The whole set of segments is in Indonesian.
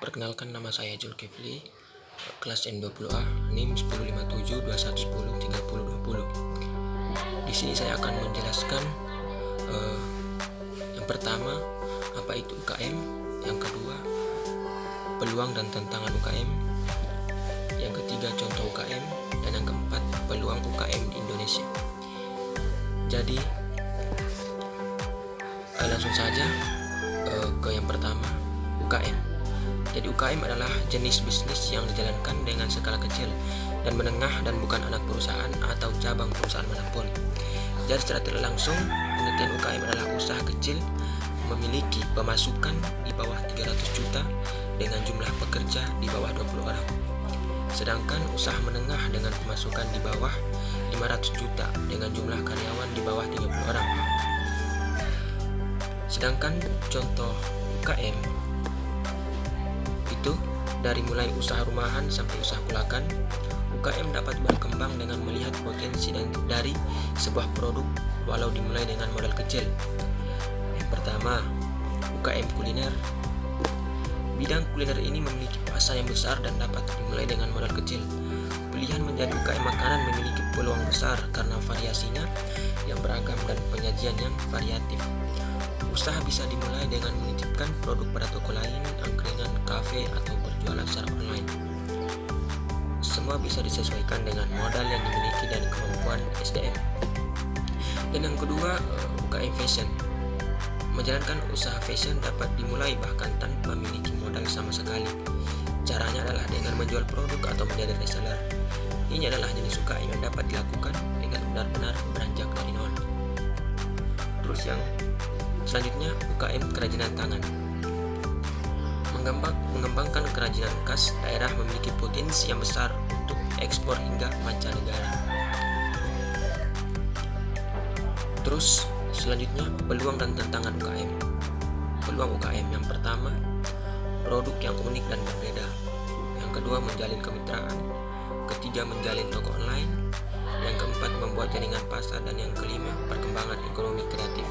Perkenalkan, nama saya Zulkifli, kelas N20A, NIM 105721103020. Di sini saya akan menjelaskan yang pertama, apa itu UKM, yang kedua, peluang dan tantangan UKM, yang ketiga, contoh UKM, dan yang keempat, peluang UKM di Indonesia. Jadi langsung saja ke yang pertama, UKM. Jadi UKM adalah jenis bisnis yang dijalankan dengan skala kecil dan menengah dan bukan anak perusahaan atau cabang perusahaan manapun. Jadi secara tidak langsung, pengertian UKM adalah usaha kecil memiliki pemasukan di bawah 300 juta dengan jumlah pekerja di bawah 20 orang. Sedangkan usaha menengah dengan pemasukan di bawah 500 juta dengan jumlah karyawan di bawah 30 orang. Sedangkan contoh UKM itu dari mulai usaha rumahan sampai usaha kulakan. UKM dapat berkembang dengan melihat potensi dari sebuah produk walau dimulai dengan modal kecil. Yang pertama, UKM kuliner. Bidang kuliner ini memiliki pasar yang besar dan dapat dimulai dengan modal kecil. Pilihan menjadi UKM makanan memiliki peluang besar karena variasinya yang beragam dan penyajian yang variatif. Usaha bisa dimulai dengan menitipkan produk pada toko lain, angkringan, kafe, atau berjualan secara online. Semua bisa disesuaikan dengan modal yang dimiliki dan kemampuan SDM. Dan yang kedua, UKM fashion. Menjalankan usaha fashion dapat dimulai bahkan tanpa memiliki modal sama sekali. Caranya adalah dengan menjual produk atau menjadi reseller. Ini adalah jenis UKM yang dapat dilakukan dengan benar-benar beranjak dari nol. Terus yang selanjutnya, UKM kerajinan tangan. Mengembangkan kerajinan khas daerah memiliki potensi yang besar untuk ekspor hingga mancanegara. Terus selanjutnya, peluang dan tantangan UKM. Peluang UKM yang pertama, produk yang unik dan berbeda. Yang kedua, menjalin kemitraan. Ketiga, menjalin toko online. Yang keempat, membuat jaringan pasar. Dan yang kelima, perkembangan ekonomi kreatif.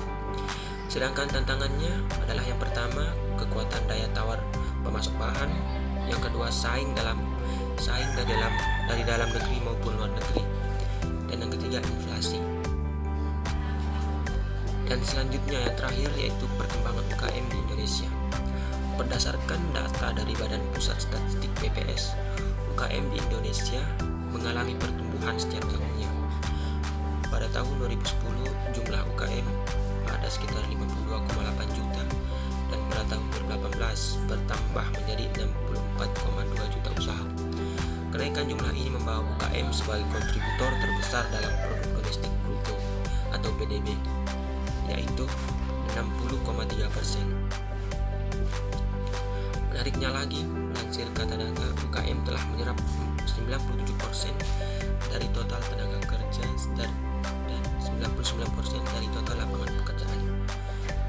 Sedangkan tantangannya adalah yang pertama, kekuatan daya tawar pemasok bahan. Yang kedua, saing dari dalam negeri maupun luar negeri. Dan yang ketiga, inflasi. Dan selanjutnya yang terakhir yaitu perkembangan UKM di Indonesia. Berdasarkan data dari Badan Pusat Statistik BPS, UKM di Indonesia mengalami pertumbuhan setiap tahunnya. Pada tahun 2010, jumlah UKM ada sekitar 52,8 juta dan pada tahun 2018 bertambah menjadi 64,2 juta usaha. Kenaikan jumlah ini membawa UKM sebagai kontributor terbesar dalam produk domestik bruto atau PDB, yaitu 60,3%. Menariknya lagi, melansir kata data, UKM telah menyerap 97% dari total tenaga kerja dan 99% dari total lapangan pekerjaan.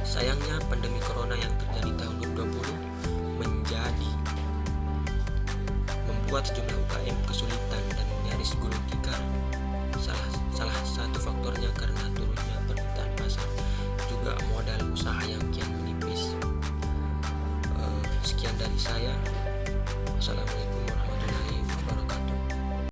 Sayangnya, pandemi corona yang terjadi tahun 2020 membuat sejumlah UKM kesulitan dan nyaris gulung tikar. Salah satu faktornya karena turunnya permintaan pasar, juga modal usaha yang kian menipis. Sekian dari saya. Wassalamualaikum.